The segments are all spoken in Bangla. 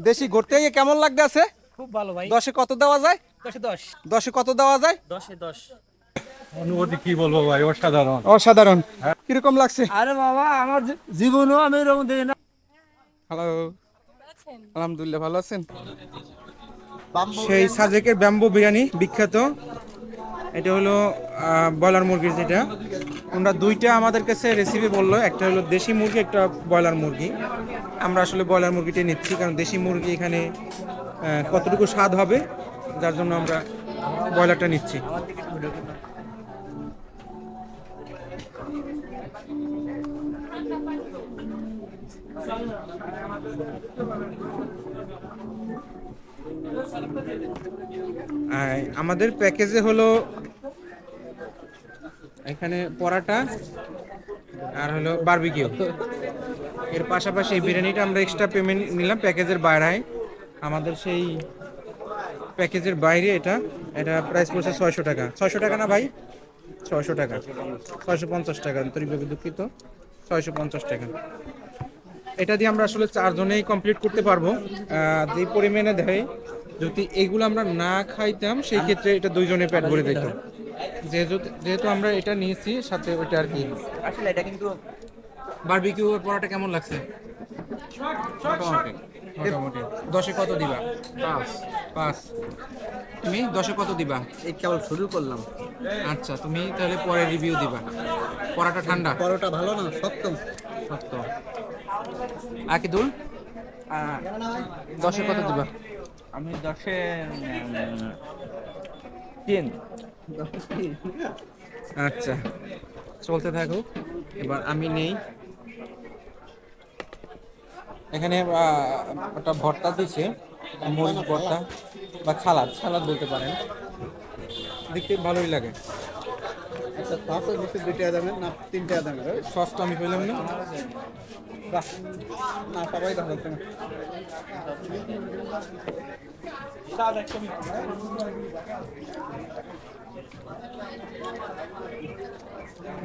দেশি ঘুরতে গিয়ে কেমন লাগতেছে? খুব ভালো ভাই। 10-এ কত দেওয়া যায়? 10-এ 10। 10-এ কত দেওয়া যায়? 10-এ 10। অনুভূতি কি বলবো ভাই, অসাধারণ। অসাধারণ। কিরকম লাগছে? আরে বাবা, আমার জীবনও আমি এরকম দেখি না। হ্যালো, আলহামদুলিল্লাহ, ভালো আছেন? সেই সাজেকের ব্যাম্বো বিরিয়ানি বিখ্যাত। এটা হলো ব্রয়লার মুরগির, যেটা ওনারা দুইটা আমাদের কাছে রেসিপি বললো, একটা হলো দেশি মুরগি, একটা ব্রয়লার মুরগি। আমরা আসলে ব্রয়লার মুরগিটাই নিচ্ছি, কারণ দেশি মুরগি এখানে কতটুকু স্বাদ হবে, যার জন্য আমরা ব্রয়লারটা নিচ্ছি। আমাদের প্যাকেজে হলো এখানে পরাটা আর হলো বারবিকিউ। এর পাশাপাশি এই বিরিয়ানিটা আমরা এক্সট্রা পেমেন্ট নিলাম প্যাকেজের বাইরে। আমাদের সেই প্যাকেজের বাইরে এটা এটা প্রাইস পড়ছে 600 টাকা। 600 টাকা না ভাই? 600 টাকা, 650 টাকা, আন্তরিকভাবে দুঃখিত। 650 টাকা। এটা দিয়ে আমরা আসলে 4 জনেই কমপ্লিট করতে পারবো। যে পরিমাণে দেয়, যদি এইগুলো আমরা না খাইতাম সেই ক্ষেত্রে এটা 2 জনের পেট ভরে যেত। যেহেতু যেহেতু আমরা এটা নিয়েছি সাথে ওইটা আর কি। আসলে এটা কিন্তু বারবিকিউ পরোটা কেমন লাগছে? মোটামুটি মোটামুটি। 10-এ কত দিবা? 5। 5। তুমি 10-এ কত দিবা? এই কেবল শুরু করলাম। আচ্ছা, তুমি তাহলে পরে রিভিউ দিবা। পরোটা ঠান্ডা? পরোটা ভালো না, সত্য। সত্য। আকিদুল, 10-এ কত দিবা? আমি 10-এ 3। আচ্ছা, চলতে থাকুক। এবার আমি নেই। এখানে একটা ভর্তা দিছে, মরিচ ভর্তা বা সালাদ সালাদ বলতে পারেন। দেখতে ভালোই লাগে। আচ্ছা, 5-এর ভিতরে 2 টাকা দামের না 3 টাকা দামের? সসটা আমি পেলাম না। বাহ, না সবাই ভালো লাগছে না।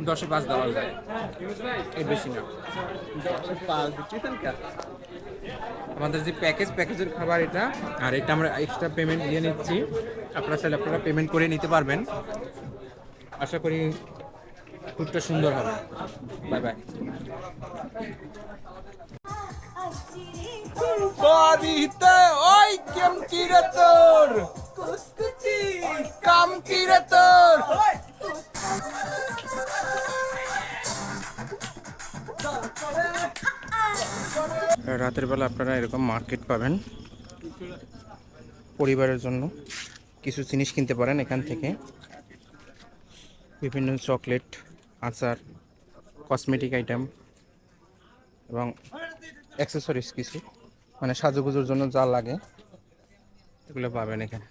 10-এ 5 দেওয়া যায়, এর বেশি না। 5 দিচ্ছেন কেন? আমাদের যে প্যাকেজের খাবার এটা, আর এটা আমরা এক্সট্রা পেমেন্ট দিয়ে নিচ্ছি। আপনারা চাইলে আপনারা পেমেন্ট করে নিতে পারবেন। আশা করি ফুডটা সুন্দর হবে। Bye bye. বাড়িতে ওই কেম কি রে তোর, কাম কি রে তোর। রাতের বেলা আপনারা এরকম মার্কেট পাবেন, পরিবারের জন্য কিছু জিনিস কিনতে পারেন এখান থেকে। বিভিন্ন চকলেট, আচার, কসমেটিক আইটেম এবং অ্যাক্সেসরিজ কিছু, মানে সাজুগুজুর জন্য যা লাগে এগুলো পাবেন এখানে।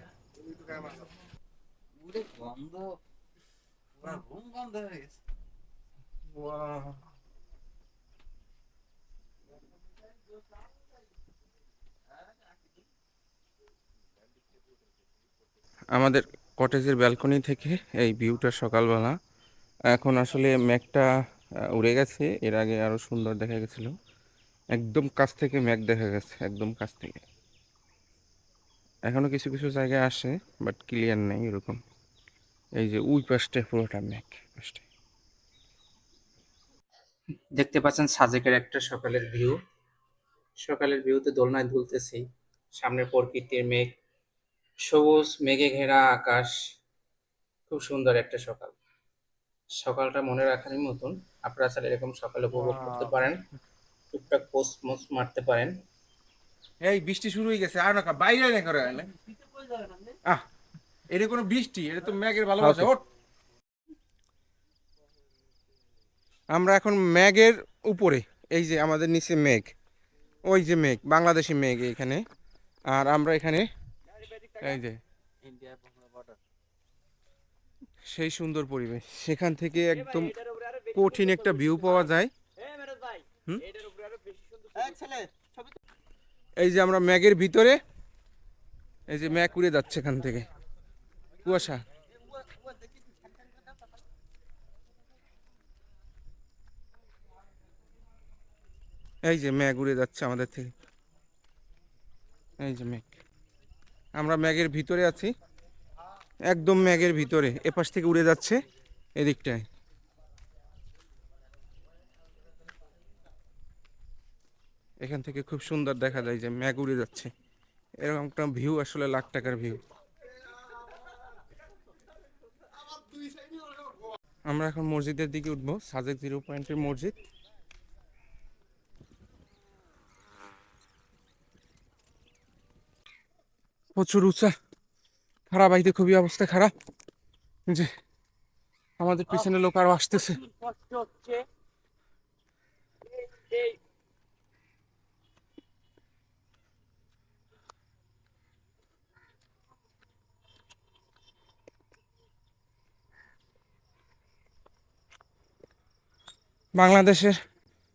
আমাদের কটেজের ব্যালকনি থেকে এই ভিউটা সকালবেলা। এখন আসলে মেঘটা উড়ে গেছে, এর আগে আরো সুন্দর দেখা গেছিল। একদম কাছ থেকে মেঘ দেখা গেছে, একদম কাছ থেকে। এখনো কিছু কিছু জায়গায় আসে, বাট ক্লিয়ার নেই এরকম। এই যে ওই পাশটায় পুরোটা মেঘ পাশটায়। দেখতে পাচ্ছেন সাজেকের একটা সকালের ভিউ। সকালের ভিউতে দোলনায় দুলতেছি, সামনে প্রকৃতির মেঘ, সবুজ মেঘে ঘেরা আকাশ। খুব সুন্দর একটা সকাল। সকালটা মনে রাখার মতন। আপনারা চাইলে এরকম সকালে উপভোগ করতে পারেন, টুকটাক পোস্ট মোস্ট মারতে পারেন। এই বৃষ্টি শুরু হয়ে গেছে, আর না বাইরে না করে আহ, এটা কোনো বৃষ্টি, এটা তো মেঘের ভালোবাসা। ওঠ। আমরা এখন মেঘের উপরে, এই যে আমাদের নিচে মেঘ, ওই যে মেঘ, বাংলাদেশি মেঘ এখানে। আর আমরা এখানে এই যে সেই সুন্দর পরিবেশ, সেখান থেকে একদম কঠিন একটা ভিউ পাওয়া যায়। হুম? এই যে আমরা মেঘের ভিতরে, এই যে মেঘ উড়ে যাচ্ছে এখান থেকে, কুয়াশা। এই যে মেঘ উড়ে যাচ্ছে আমাদের থেকে। এই যে মেঘ, আমরা ম্যাগের ভিতরে আছি, একদম ম্যাগের ভিতরে। এপাশ থেকে উড়ে যাচ্ছে এদিকটায়। এখান থেকে খুব সুন্দর দেখা যায় যে ম্যাগ উড়ে যাচ্ছে। এরকম একটা ভিউ আসলে লাখ টাকার ভিউ। আমরা এখন মসজিদের দিকে উঠবো, সাজেক 0 পয়েন্টের মসজিদ। প্রচুর উঁচা, খারাপ, আইতে খুবই অবস্থা খারাপ। যে আমাদের পিছনে লোক আরো আসতেছে। বাংলাদেশের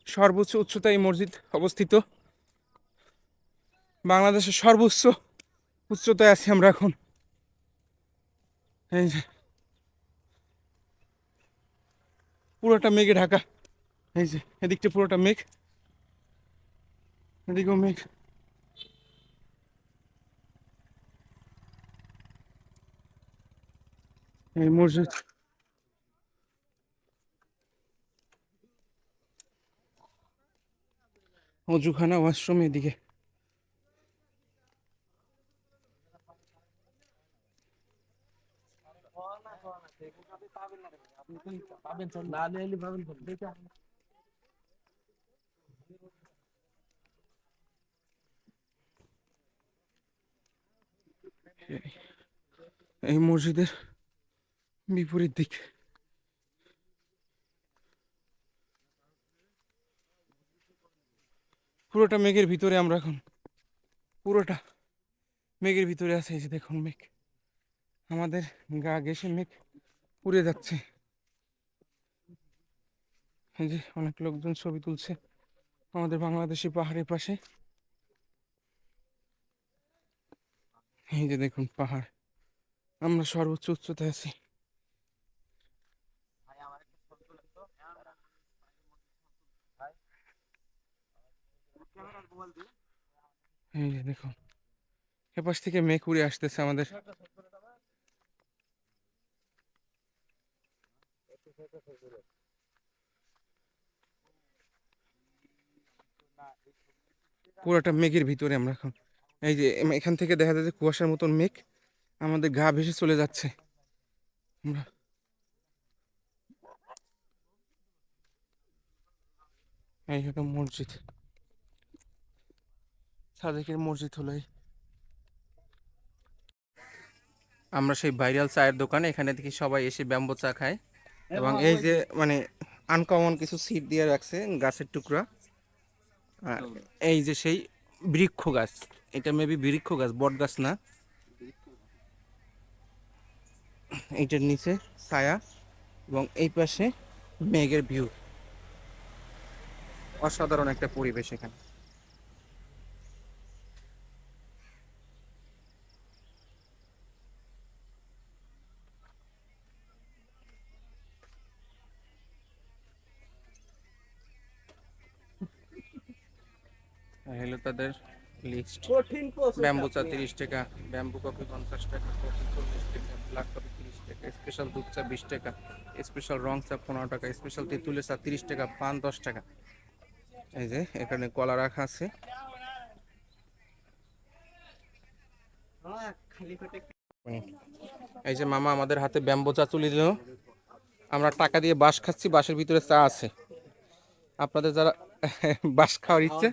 সর্বোচ্চ উচ্চতায় এই মসজিদ অবস্থিত। বাংলাদেশের সর্বোচ্চ উচ্চতায় আছি আমরা এখন। এই যে পুরোটা মেঘে ঢাকা। এই যে এদিকটা পুরোটা মেঘ, এদিকেও মেঘ। এই মসজিদ, অজুখানা, ওয়াশরুম এদিকে। এই মসজিদের বিপরীত দিক। পুরোটা মেঘের ভিতরে আমরা এখন, পুরোটা মেঘের ভিতরে আছে। এই যে দেখুন মেঘ, আমাদের গা ঘেঁষে মেঘ উড়ে যাচ্ছে। এই যে অনেক লোকজন ছবি তুলছে আমাদের বাংলাদেশি পাহাড়ের পাশে। এই যে দেখুন পাহাড়, আমরা সর্বোচ্চ উচ্চতায় আছি। এই যে দেখুন এপাশ থেকে মেঘ উড়ে আসতেছে আমাদের। পুরোটা মেঘের ভিতরে আমরা এখন। এই যে এখান থেকে দেখা যাচ্ছে কুয়াশার মতন মেঘ আমাদের গা ভেসে চলে যাচ্ছে। আমরা এই হলো মসজিদ, সাদেকের মসজিদ হলো এই। আমরা সেই ভাইরাল চায়ের দোকানে, এখানে দেখি সবাই এসে ব্যাম্বো চা খায়। এবং এই যে মানে আনকমন কিছু সিট দিয়ে রাখছে, গাছের টুকরা। আর এই যে সেই বৃক্ষ গাছ, এটা মেবি বৃক্ষ গাছ, বট গাছ না। এইটার নিচে ছায়া, এবং এই পাশে মেঘের ভিউ। অসাধারণ একটা পরিবেশ এখানে। হলো তাদের লিস্ট। ব্যাম্বু চা 30 টাকা, ব্যাম্বু কফি 50 টাকা, কফি 40 টাকা, ব্ল্যাক কফি 30 টাকা, স্পেশাল দুধ চা 20 টাকা, স্পেশাল রং চা 15 টাকা, স্পেশাল তেঁতুলের চা 30 টাকা, পান 10 টাকা। এই যে এখানে কলা রাখা আছে। এই যে মামা আমাদের হাতে ব্যাম্বু চা তুলে দিল। আমরা টাকা দিয়ে বাঁশ খাচ্ছি, বাঁশের ভিতরে চা আছে। আপনাদের যারা বাঁশ খাওয়ার ইচ্ছে,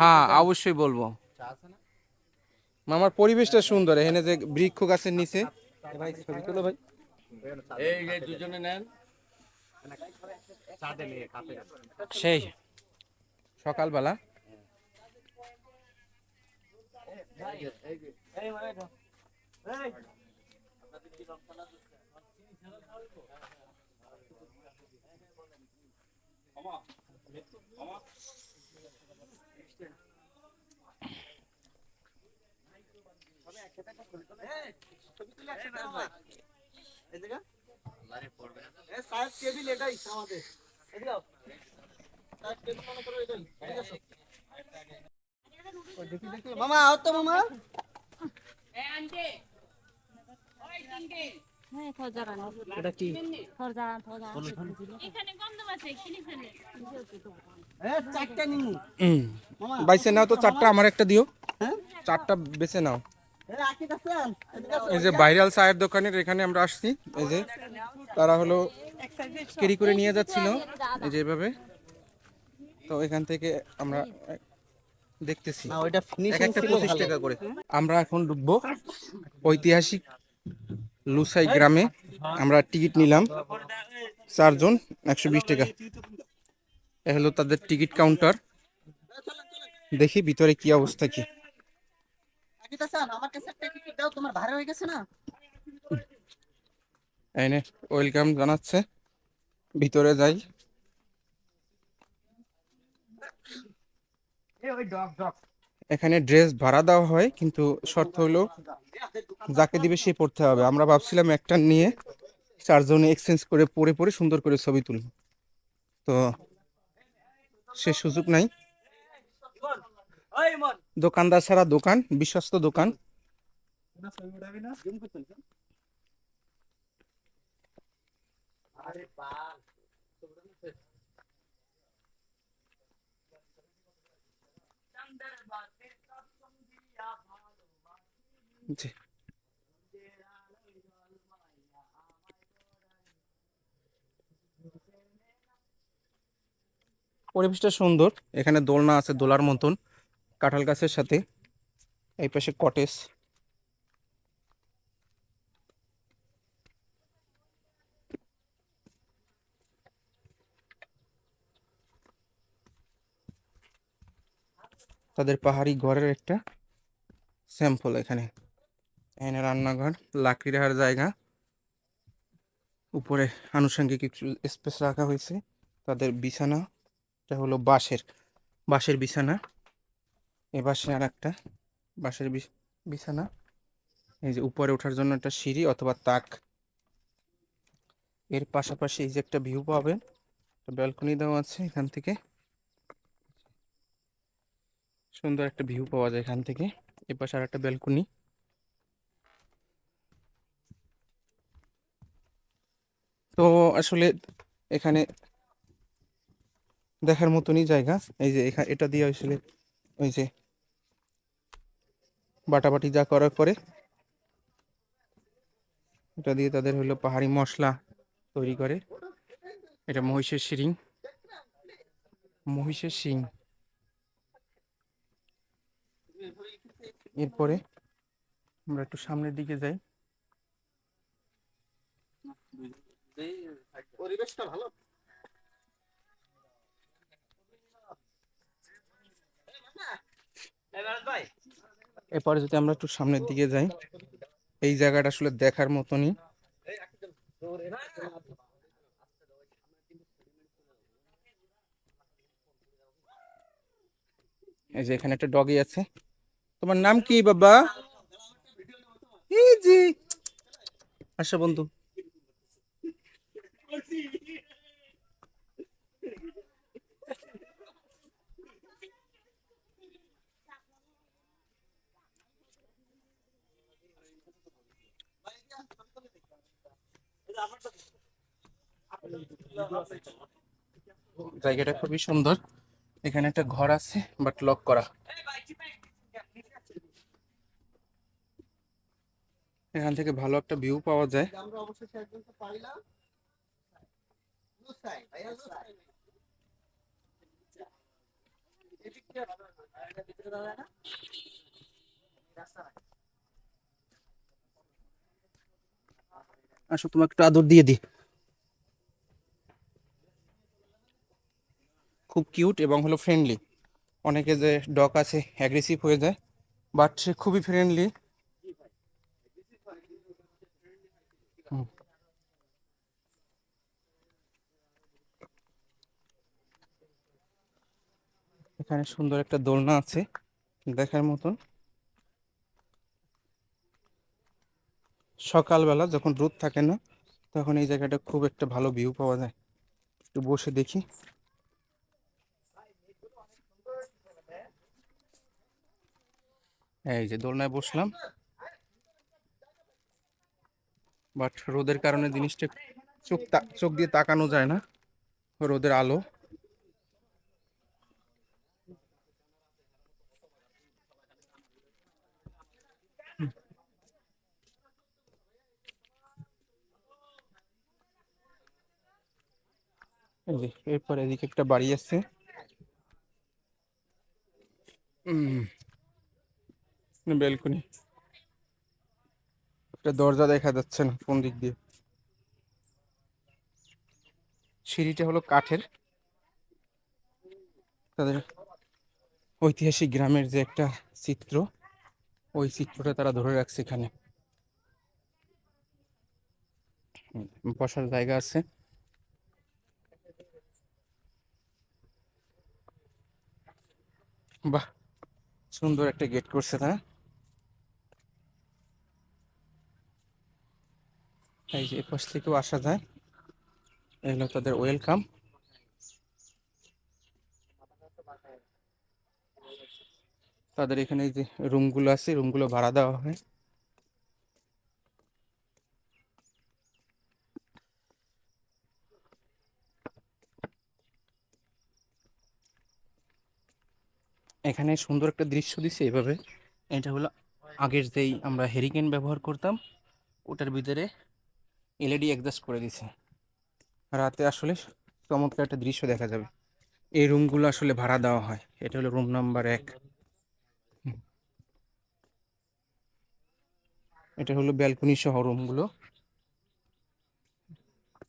হ্যাঁ অবশ্যই বলবো। মামার পরিবেশটা সুন্দর, এখানে যে বৃক্ষ গাছের নিচে। ভাই ছবি তোলো ভাই। এই যে দুজনে নেন সেই সকালবেলা টেবিল এটাই আমাদের টেবিল মনে করো এটাই। দেখি দেখি মামা আও তো মামা। এটা কি চারটা নিমু মামা। বাইছে নাও তো চারটা, আমার একটা দিও। হ্যাঁ চারটা বেছে নাও। এ আকি আছেন এদিকে আসো। এই যে ভাইরাল চায়ের দোকানের এখানে আমরা আসছি, এই যে তারা হলো ক্যারি করে নিয়ে যাচ্ছিল, এই যে এভাবে। তো এখান থেকে আমরা দেখতেছি না ওইটা এক ফিনিশিং একটা ছিল 25 ভালো। টাকা করে। আমরা এখন ঢুকবো ঐতিহাসিক লুসাই গ্রামে। আমরা টিকিট নিলাম 4 জন, 120 টাকা। এ হলো তাদের টিকিট কাউন্টার। দেখি ভিতরে কি অবস্থা কি। আকি আছেন আমার কাছে একটা টিকিট দাও, তোমার ভাড়া হয়ে গেছে না। এনে ওয়েলকাম জানাচ্ছে, ভিতরে যাই। এখানে ড্রেস ভাড়া দেওয়া হয়, কিন্তু শর্ত হলো যাকে দিবে সে পড়তে হবে। আমরা ভাবছিলাম একটা নিয়ে 4 জনে এক্সচেঞ্জ করে পরে পরে সুন্দর করে ছবি তুলব, তো সে সুযোগ নাই। দোকানদার ছাড়া দোকান, বিশ্বস্ত দোকান। জি। পরিবেশটা সুন্দর, এখানে দোলনা আছে দোলার মতন কাঁঠাল গাছের সাথে। এই পাশে কটেজ। তাদের পাহাড়ি ঘরের একটা স্যাম্পল এখানে। এখানে রান্নাঘর, লাকড়ি রাখার জায়গা, উপরে আনুষঙ্গিক কিছু স্পেস রাখা হয়েছে। তাদের বিছানা, এটা হলো বাঁশের বাঁশের বিছানা। এ পাশে আর একটা বাঁশের বিছানা। এই যে উপরে ওঠার জন্য একটা সিঁড়ি অথবা তাক। এর পাশাপাশি এই যে একটা ভিউ পাবেন, ব্যালকনি দেওয়া আছে। এখান থেকে সুন্দর একটা ভিউ পাওয়া যায় এখান থেকে। এ পাশে আর একটা ব্যালকনি। তো আসলে এখানে দেখার মতনই জায়গা। এই যে এখানে এটা দিয়ে আসলে ওই যে বাটাবাটি যা করার করে, এটা দিয়ে তাদের হলো পাহাড়ি মশলা তৈরি করে। এটা মহিষের শিং, মহিষের শিং। এরপরে আমরা একটু সামনের দিকে যাই। পরিবেশটা ভালো। এরপরে যদি আমরা একটু সামনের দিকে যাই, এই জায়গাটা আসলে দেখার মতনই। এই যে এখানে একটা ডগি আছে। তোমার নাম কি বাবা? এই যে আচ্ছা বন্ধু, জায়গাটা খুবই সুন্দর। এখানে একটা ঘর আছে বাট লক করা। এখান থেকে ভালো একটা ভিউ পাওয়া যায়। আমরা অবশেষে একজন তো পাইলাম। লুসাই ভাইয়া লুসাই। এদিক দিয়ে এটা ভিতরে দাও না। রাস্তা নাই। আসো তোমাকে একটু আদর দিয়ে দিই। খুব কিউট এবং হলো ফ্রেন্ডলি। অনেকে যে ডগ আছে অ্যাগ্রেসিভ হয়ে যায়, বাট সে খুবই ফ্রেন্ডলি। এখানে সুন্দর একটা দোলনা আছে দেখার মতন। সকালবেলা যখন রোদ থাকে না, তখন এই জায়গাটা খুব একটা ভালো ভিউ পাওয়া যায়। একটু বসে দেখি। এই যে দোলনায় বসলাম, বাট রোদের কারণে জিনিসটা চোখ দিয়ে তাকানো যায় না, রোদের আলো। এই যে এরপর এদিকে একটা বাড়ি আছে। ব্যালকনি, একটা দরজা দেখা যাচ্ছে না কোন দিক দিয়ে। সিঁড়িটা হলো কাঠের, তাদের ঐতিহাসিক গ্রামের যে একটা চিত্র, ওই চিত্রটা তারা ধরে রাখছে এখানে। বসার জায়গা আছে। বাহ, সুন্দর একটা গেট করছে তারা। এই যে এপাশ থেকেও আসা যায়, এগুলো তাদের ওয়েলকাম। তাদের এখানে যে রুমগুলো আছে, রুমগুলো ভাড়া দেওয়া হয়। এখানে সুন্দর একটা দৃশ্য দিছে এভাবে। এটা হলো আগের যেই আমরা হেরিকেন ব্যবহার করতাম, ওটার ভিতরে এলইডি অ্যাডজাস্ট করে দিছে। রাতে আসলে চমৎকার একটা দৃশ্য দেখা যাবে। এই রুমগুলো আসলে ভাড়া দেওয়া হয়। এটা হলো রুম নাম্বার 1। এটা হলো ব্যালকনি সহ রুমগুলো।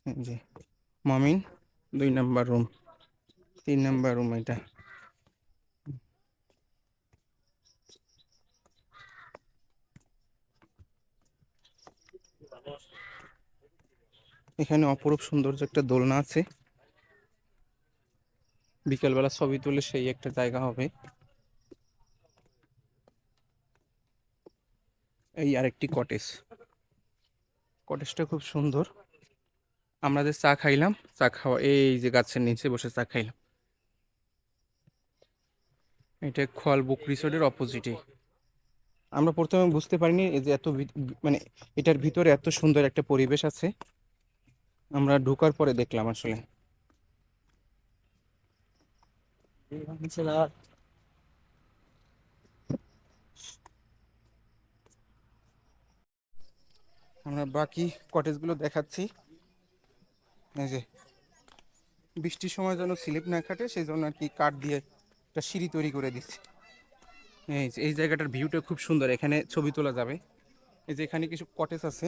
এই যে মমিন 2 নাম্বার রুম, 3 নাম্বার রুম এটা। এখানে অপরূপ সৌন্দর্য একটা দোলনা আছে, বিকেলবেলা ছবি তুলে সেই একটা জায়গা হবে। এই আরেকটি কটেজ, কটেজটা খুব সুন্দর। আমরা যে চা খাইলাম, চা খাওয়া এই যে গাছের নিচে বসে চা খাইলাম, এটা খোয়াল বুক রিসোর্টের অপোজিটে। আমরা প্রথমে বুঝতে পারিনি এই যে এত মানে এটার ভিতরে এত সুন্দর একটা পরিবেশ আছে। আমরা ঢোকার পরে দেখলাম আসলে। আমরা বাকি কটেজগুলো দেখাচ্ছি। এই যে বৃষ্টির সময় যেন স্লিপ না কাটে, সেই জন্য আর কি কাঠ দিয়ে একটা সিঁড়ি তৈরি করে দিচ্ছে। এই যে এই জায়গাটার ভিউটা খুব সুন্দর, এখানে ছবি তোলা যাবে। এই যে এখানে কিছু কটেজ আছে,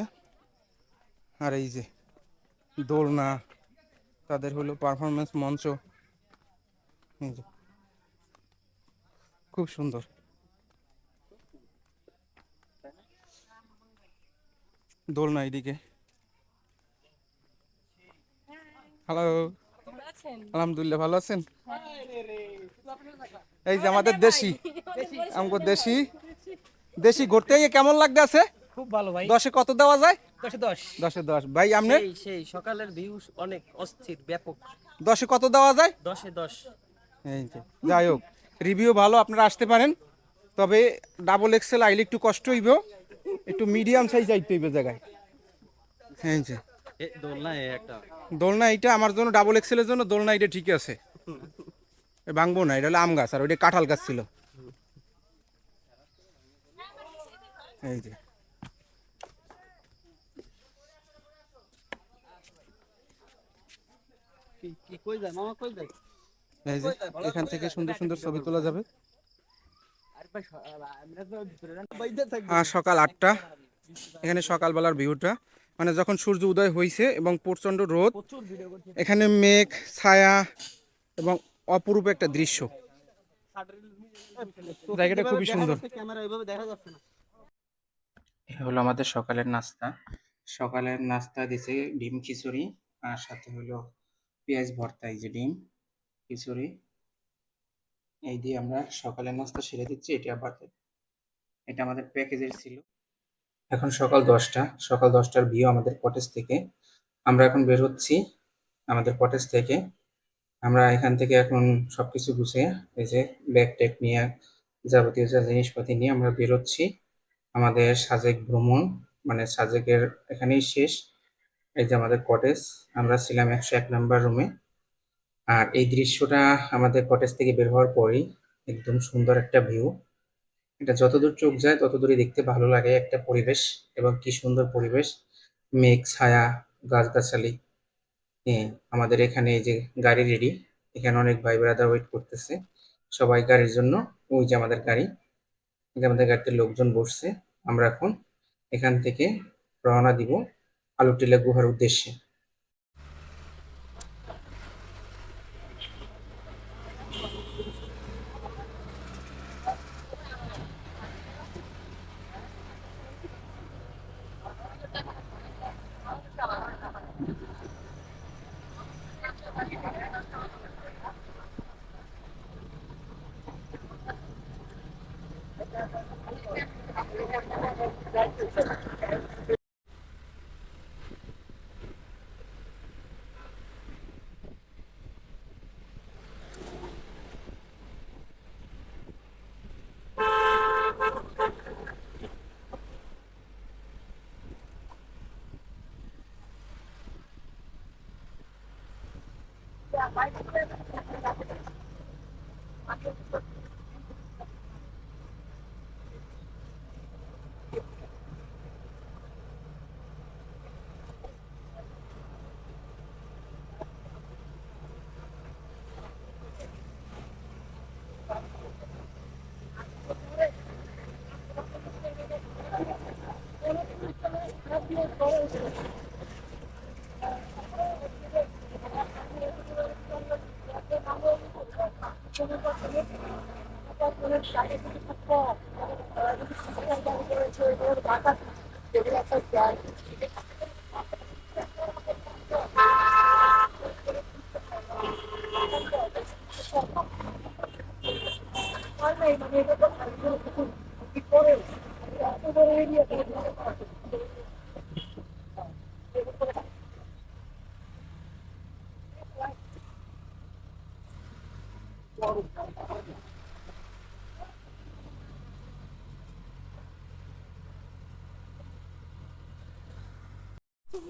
আর এই যে দোলনা, তাদের হলো পারফরমেন্স মঞ্চ। এই যে খুব সুন্দর। দোলনা এইদিকে। হ্যালো, আলহামদুলিল্লাহ, ভালো আছেন? এই যে আমাদের দেশি, আমগো দেশি দেশি ঘুরতে গিয়ে কেমন লাগতেছে? খুব ভালো ভাই। 10-এ কত দেওয়া যায়? 10 10। 10-এ 10। ভাই আমনে সেই সকালের ভিউ অনেক অস্থির, ব্যাপক। 10-এ কত দেওয়া যায়? 10 10। এই যে যাই হোক, রিভিউ ভালো, আপনারা আসতে পারেন। তবে ডাবল এক্সেল আইলে একটু কষ্ট হইব, একটু মিডিয়াম সাইজ আইতে হইবে জায়গায়। এই যে দোলনা এইটা আমার জন্য, ডাবল এক্সেলের জন্য দোলনা এটা ঠিক আছে, ভাঙবো না। এটা হলো আম গাছ, আর ওইটা কাঁঠাল গাছ ছিল। এই যে কি কই যায় মামা, কই যায়? এই যে এখান থেকে সুন্দর সুন্দর ছবি তোলা যাবে। আরে ভাই আমরা তো ভিতরে বাইরে থাকি। সকাল 8টা, এখানে সকালবেলার ভিউটা, মানে যখন সূর্য উদয় হয়েছে এবং প্রচণ্ড রোদ, প্রচুর ভিডিও করছি। এখানে মেঘ ছায়া এবং অপরূপ একটা দৃশ্য। জায়গাটা খুবই সুন্দর। ক্যামেরা এইভাবে দেখা যাচ্ছে না। এ হলো আমাদের সকালের নাস্তা। সকালের নাস্তা দিছে ডিম খিচুড়ি, আর সাথে হলো পেঁয়াজ ভর্তা। এই যে ডিম খিচুড়ি, এই দিয়ে আমরা সকালের নাস্তা সেরে দিচ্ছি। এটা আমাদের প্যাকেজের ছিল। এখন সকাল 10টা, সকাল 10টার ভিউ আমাদের কটেজ থেকে। আমরা এখন বের হচ্ছি আমাদের কটেজ থেকে। আমরা এখান থেকে এখন সবকিছু গুছিয়ে, এই যে ব্যাগ ট্যাগ নিয়ে যাবতীয় যা জিনিসপাতি নিয়ে আমরা বেরোচ্ছি আমাদের সাজেক ভ্রমণ। মানে সাজেকের এখানেই শেষ। এই যে আমাদের কটেজ, আমরা ছিলাম 101 নম্বর রুমে। আর এই দৃশ্যটা আমাদের কটেজ থেকে বের হওয়ার পরেই একদম সুন্দর একটা ভিউ। এটা যতদূর চোখ যায় ততদূরই দেখতে ভালো লাগে একটা পরিবেশ। এবং কি সুন্দর পরিবেশ, মেঘ ছায়া, গাছগাছালি। হ্যাঁ, আমাদের এখানে এই যে গাড়ি রেডি, এখানে অনেক ভাই ব্রাদার ওয়েট করতেছে সবাই গাড়ির জন্য। ওই যে আমাদের গাড়ি, এই যে আমাদের গাড়িতে লোকজন বসছে। আমরা এখন এখান থেকে রওনা দিব আলুটিলা গুহার উদ্দেশ্যে।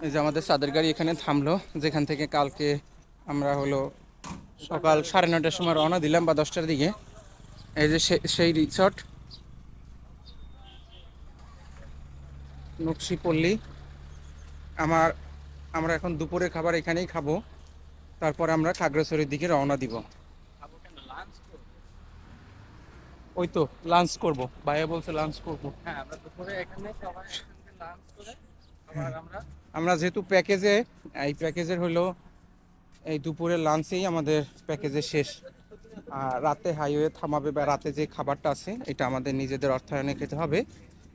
এই যে আমাদের চাঁদের গাড়ি এখানে থামলো, যেখান থেকে কালকে আমরা হলো সকাল 9:30টার সময় রওনা দিলাম বা 10টার দিকে। এই যে সেই রিসর্ট নকশিপল্লী। আমরা এখন দুপুরে খাবার এখানেই খাবো, তারপর আমরা খাগড়াছড়ির দিকে রওনা দিব। ওই তো লাঞ্চ করব, ভাইয়া বলছে লাঞ্চ করব। হ্যাঁ, আমরা দুপুরে এখানে সবাই একসঙ্গে লাঞ্চ করে আবার আমরা যেহেতু এই প্যাকেজের হলো এই দুপুরের লাঞ্চেই আমাদের প্যাকেজের শেষ। আর রাতে হাইওয়ে থামাবে বা রাতে যে খাবারটা আছে এটা আমাদের নিজেদের অর্থায়নে খেতে হবে,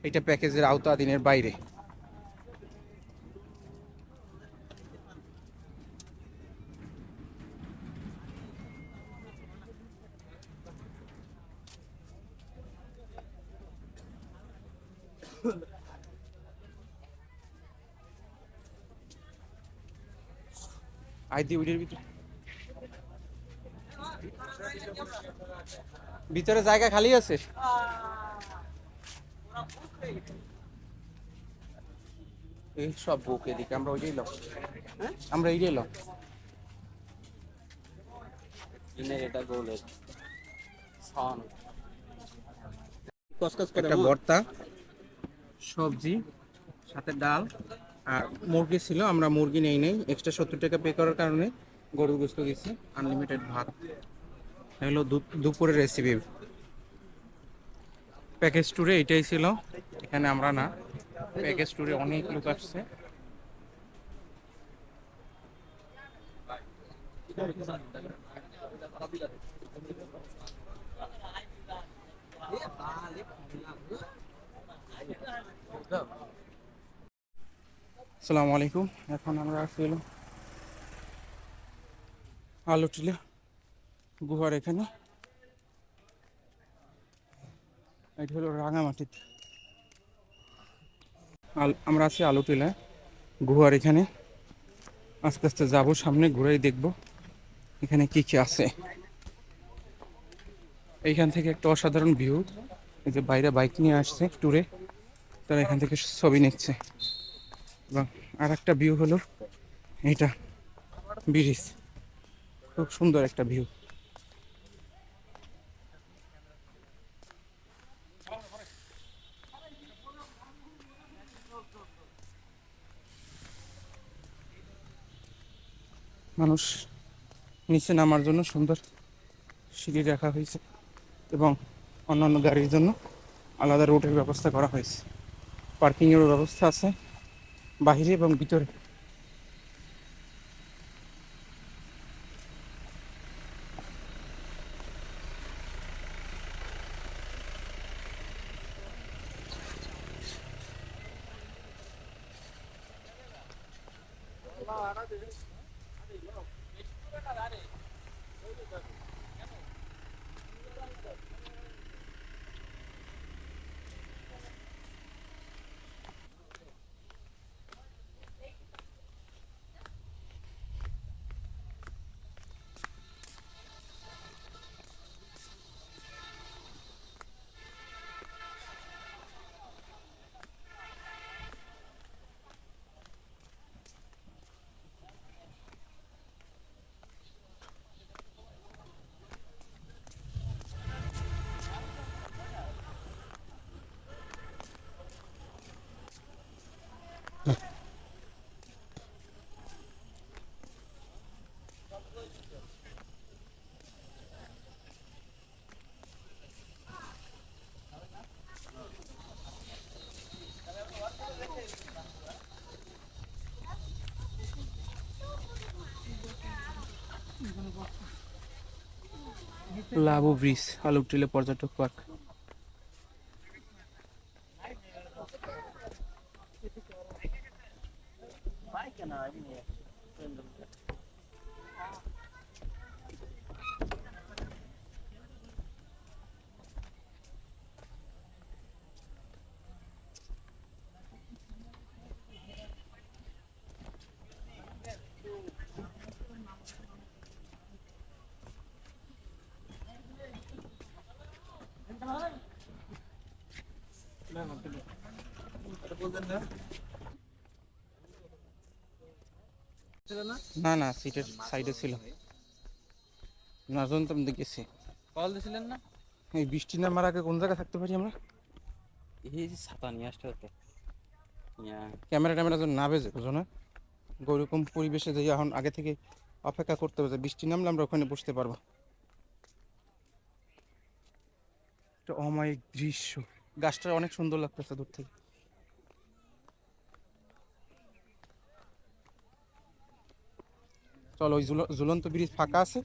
এটা প্যাকেজের আওতাধীনের বাইরে। ভিতরে ভিতরে জায়গা খালি আছে। এই সব বুক এদিকে, আমরা ওইটাই এলাম, আমরা এইটাই এলাম। এটা গোলের একটা ভর্তা, সবজি, সাথে ডাল আর মুরগি ছিল। আমরা মুরগি নেই, এক্সট্রা 70 টাকা পে করার কারণে গরুর গোস্ত গেছি। আনলিমিটেড ভাত হলো দুপুরের রেসিপি। প্যাকেজ ট্যুরে এটাই ছিল, এখানে আমরা না, প্যাকেজ ট্যুরে অনেক লোক আসছে। আসসালামু আলাইকুম। এখন আমরা আসলে আলুটিলা গুহার এখানে, এটা হলো রাঙামাটিতে। আমরা আছি আলুটিলা গুহার এখানে। আস্তে আস্তে যাবো সামনে, ঘুরেই দেখবো এখানে কি কি আছে। এইখান থেকে একটা অসাধারণ ভিউ। এই যে বাইরে বাইক নিয়ে আসছে ট্যুরে, তারা এখান থেকে ছবি নিচ্ছে। এবং আর একটা ভিউ হলো এটা, ব্রিজ, খুব সুন্দর একটা ভিউ। মানুষ নিচে নামার জন্য সুন্দর সিঁড়ি রাখা হয়েছে এবং অন্যান্য গাড়ির জন্য আলাদা রুটের ব্যবস্থা করা হয়েছে। পার্কিংয়েরও ব্যবস্থা আছে বাহিরে এবং ভিতরে। লাবু ব্রিজ, আলুকটিলা পর্যটক পার্ক। না না, সিটের সাইডে ছিল না, যখন তো আমি দেখেছি। কল দিছিলেন না? এই বৃষ্টি নামার আগে কোন জায়গায় থাকতে পারি আমরা? এই যে ছাতা নিয়ে আসতে হতো। ক্যামেরা ট্যামেরা যেন না বেজে, বুঝো না? ওইরকম পরিবেশে যাই এখন আগে থেকে অপেক্ষা করতে হবে যে বৃষ্টি নামলে আমরা ওখানে বসতে পারবো। একটা অমায়িক দৃশ্য, গাছটা অনেক সুন্দর লাগতেছে দূর থেকে। চলো, ওই ঝুলন্ত ব্রিজ ফাঁকা আছে,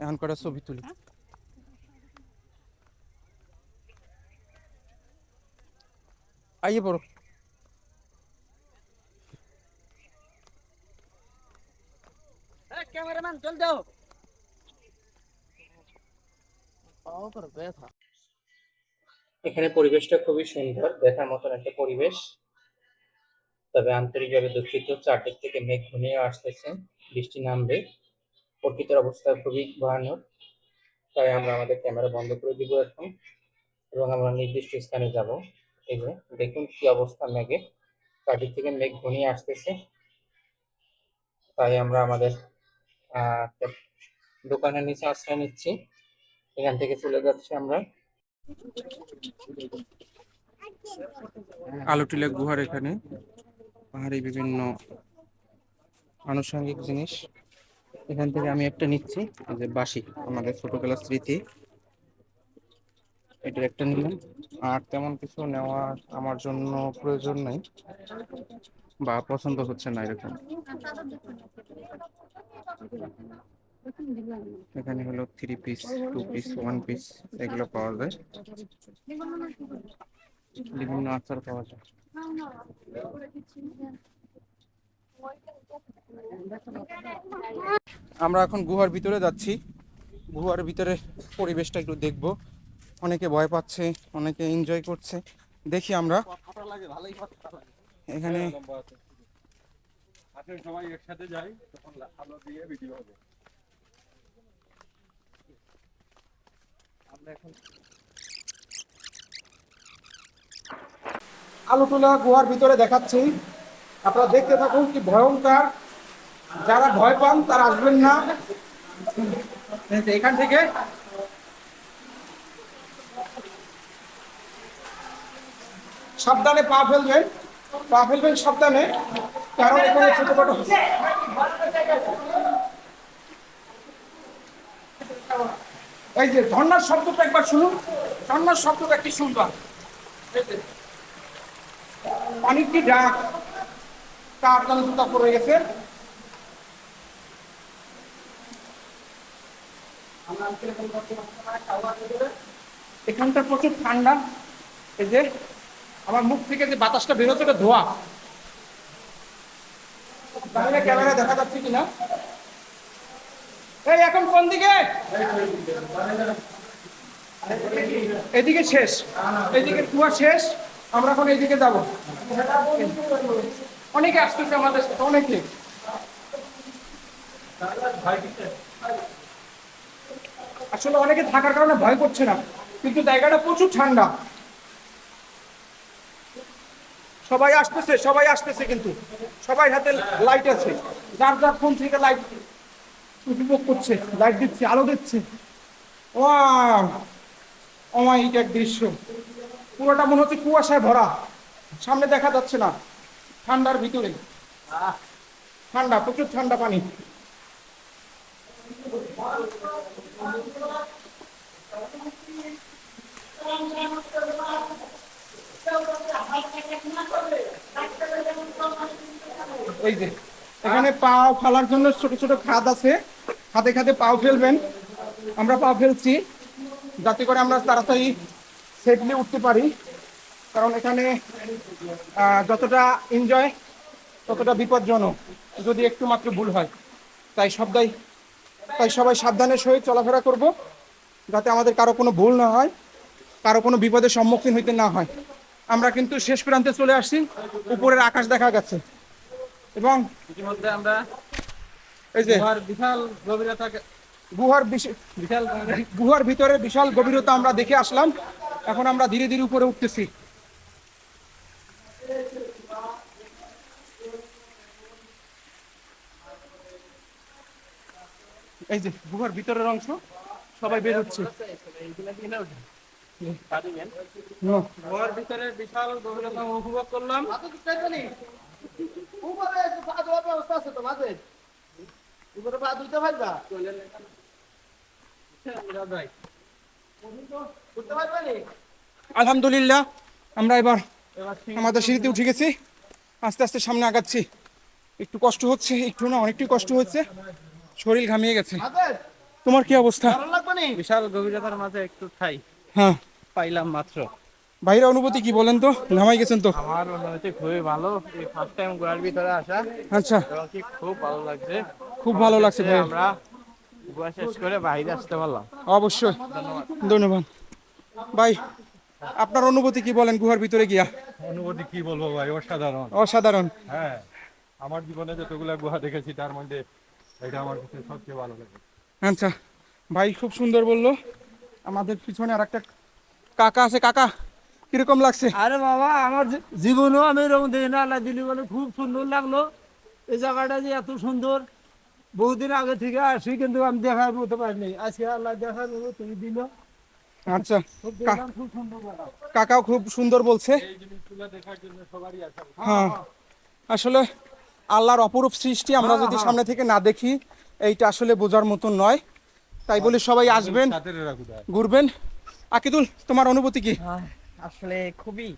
এখন কটা ছবি তুলি। আইয়ে পড়ো। ক্যামেরাম্যান চল যাও। পাও করে ব্যথা। এখানে পরিবেশটা খুবই সুন্দর, দেখার মতন একটা পরিবেশ। তবে আন্তরিকভাবে দুঃখিত, চারদিক থেকে মেঘ ঘনিয়ে আসতেছে, বৃষ্টি নামবে। প্রকৃতির অবস্থা খুবই ভয়ানক, তাই আমরা আমাদের ক্যামেরা বন্ধ করে দিব এখন এবং আমরা নির্দিষ্ট স্থানে যাব। এই যে দেখুন কি অবস্থা মেঘে, চারদিক থেকে মেঘ ঘনিয়ে আসতেছে। তাই আমরা আমাদের একটা দোকানের নিচে আশ্রয় নিচ্ছি, এখান থেকে চলে যাচ্ছি আমরা। আলুটিলা গুহার এখানে পাহাড়ি বিভিন্ন আনুষঙ্গিক জিনিস। এখান থেকে আমি একটা নিচ্ছি, এই যে বাঁশি, আমাদের ছোটবেলার স্মৃতি, এটা একটা নিলাম। আর তেমন কিছু নেওয়ার আমার জন্য প্রয়োজন নাই বা পছন্দ হচ্ছে না এরকম। এখানে হলো 3 পিস, 2 পিস, 1 পিস, এগুলো পাওয়া যায়। বিভিন্ন আচার পাওয়া যায়। আমরা এখন গুহার ভিতরে যাচ্ছি, গুহার ভিতরে পরিবেশটা একটু দেখবো। অনেকে ভয় পাচ্ছে, অনেকে এনজয় করছে, দেখি আমরা। এখানে আসলে সবাই একসাথে যাই, তখন আলো দিয়ে ভিডিও হবে। আলুটোলা গুহার ভিতরে দেখাচ্ছি, আপনারা দেখতে থাকুন কি ভয়ঙ্কর। যারা ভয় পান তারা আসবেন না এখান থেকে। সাবধানে পা ফেলবেন, পা ফেলবেন সাবধানে, কারণ এখানে ছোটখাটো এই যে ঝর্ণার শব্দটা একবার শুনুন, ঝর্ণার শব্দটা কি সুন্দর। পানির কি ডাক, তার জুতা পড়ে গেছে। এখানটা প্রচুর ঠান্ডা। এই যে আমার মুখ থেকে যে বাতাসটা বেরোচ্ছে এটা ধোয়া। বাইরে ক্যামেরা দেখা যাচ্ছে কিনা? এই এখন কোন দিকে? এদিকে শেষ, এদিকে কুয়া শেষ, আমরা এখন এইদিকে যাব। অনেকে আসতেছে আমাদের সাথে, অনেকে। আসলে অনেকে থাকার কারণে ভয় করছে না, কিন্তু জায়গাটা প্রচুর ঠান্ডা। সবাই আসতেছে, সবাই আসতেছে, কিন্তু সবাই হাতে লাইট আছে, যার যার ফোন থেকে লাইট উপভোগ করছে, লাইট দিচ্ছে, আলো দিচ্ছে। ওয়াও, অমায়িক এক দৃশ্য। পুরোটা মনে হচ্ছে কুয়াশায় ভরা, সামনে দেখা যাচ্ছে না, ঠান্ডার ভিতরে। ঠান্ডা, প্রচুর ঠান্ডা পানি। এই যে এখানে পাও ফেলার জন্য ছোট ছোট খাদ আছে, খাদে খাদে পাও ফেলবেন। আমরা পাও ফেলছি যাতে করে আমরা তাড়াতাড়ি সেফলি উঠতে পারি, কারণ এখানে যতটা এনজয় ততটা বিপজ্জনক যদি একটু মাত্র ভুল হয়। তাই সবাই সাবধানের সহিত চলাফেরা করব, যাতে আমাদের কারো কোনো ভুল না হয়, কারো কোনো বিপদের সম্মুখীন হইতে না হয়। আমরা কিন্তু শেষ প্রান্তে চলে আসছি, উপরের আকাশ দেখা গেছে, এবং ইতিমধ্যে আমরা এই যে বিশাল গভীরতা, গুহার ভিতরে বিশাল গভীরতা আমরা দেখে আসলাম। এখন আমরা ধীরে ধীরে উপরে উঠতেছি। এই যে গুহার ভিতরের অংশ, সবাই বের হচ্ছে। গুহার ভিতরে বিশাল গভীরতা উপভোগ করলাম। আলহামদুলিল্লাহ, আমরা এবার আমাদের সিঁড়িতে উঠে গেছি, আস্তে আস্তে সামনে আগাচ্ছি। একটু কষ্ট হচ্ছে, একটু না অনেকটাই কষ্ট হচ্ছে, শরীর ঘামিয়ে গেছে। তোমার কি অবস্থা? বিশাল গভীরতার মাঝে একটু ঠাই হ্যাঁ, পাইলাম মাত্র। বাইরের অনুভূতি কি বলেন তো? ঘামাই গেছেন তো? আমার অনুভূতি খুবই ভালো, এই ফার্স্ট টাইম গুহার ভিতরে আসা, আচ্ছা, এবং কি খুব ভালো লাগছে। খুব ভালো লাগছে ভাই। আমরা গুহা শেষ করে বাইরে আসতে পারলাম। অবশ্যই, ধন্যবাদ ভাই। আপনার অনুভূতি কি বলেন গুহার ভিতরে গিয়া? অনুভূতি কি বলবো ভাই, অসাধারণ। অসাধারণ। হ্যাঁ, আমার জীবনে যতগুলা গুহা দেখেছি তার মধ্যে এটা আমার কাছে সবচেয়ে ভালো লাগে। আচ্ছা ভাই, খুব সুন্দর বললো। আমাদের পিছনে আর একটা কাকা আছে। কাকা, কিরকম লাগছে? আরে বাবা, আমার জীবনেও আমি এরকম দেখি না, আল্লাহ দিলি বলে খুব সুন্দর লাগলো। এই জায়গাটা যে এত সুন্দর, বহুদিন আগে থেকে আসি, কিন্তু আমি দেখার মতো পারিনি। আজকে আল্লাহ দেখার মতো তুমি দিল। আচ্ছা, খুব দেখলাম, খুব সুন্দর জায়গা। কাকাও খুব সুন্দর বলছে। এই জিনিসগুলো দেখার জন্য সবারই আসা উচিত। হ্যাঁ, আসলে আল্লাহর অপরূপ সৃষ্টি আমরা যদি সামনে থেকে না দেখি, এইটা আসলে বোঝার মতন নয়। তাই বলি সবাই আসবেন, ছাত্রেরা কোথায়? ঘুরবেন। আকিদুল, তোমার অনুভূতি কি? আসলে খুবই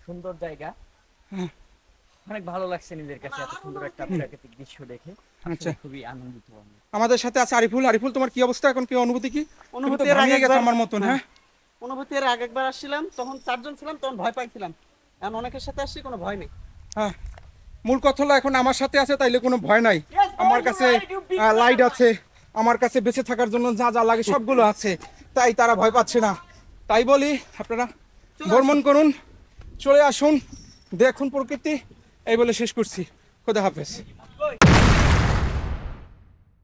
সুন্দর জায়গা, হ্যাঁ। অনেক ভালো লাগছে নিজের কাছে এত সুন্দর একটা প্রাকৃতিক দৃশ্য দেখে। আচ্ছা, খুবই আনন্দিত আমি। আমাদের সাথে আছে আরিফুল। আরিফুল, তোমার কি অবস্থা এখন? কি অনুভূতি কি? অনুভূতি তুমি তো এর আগে ঘামিয়ে গেছো একবার- আমার মতন। হ্যাঁ, অনুভূতি এর আগে একবার আসছিলাম, তখন 4 জন ছিলাম, তখন ভয় পাইছিলাম। এখন অনেকের সাথে আসছি, কোনো ভয় নেই। হ্যাঁ, মূল কথা হলো এখন আমার সাথে আছে, তাইলে কোনো ভয় নাই। আমার কাছে লাইট আছে, আমার কাছে বেঁচে থাকার জন্য যা যা লাগে সবগুলো আছে, তাই তারা ভয় পাচ্ছে না। তাই বলি আপনারা ভ্রমণ করুন, চলে আসুন, দেখুন প্রকৃতি। এই বলে শেষ করছি। খোদা হাফেজ।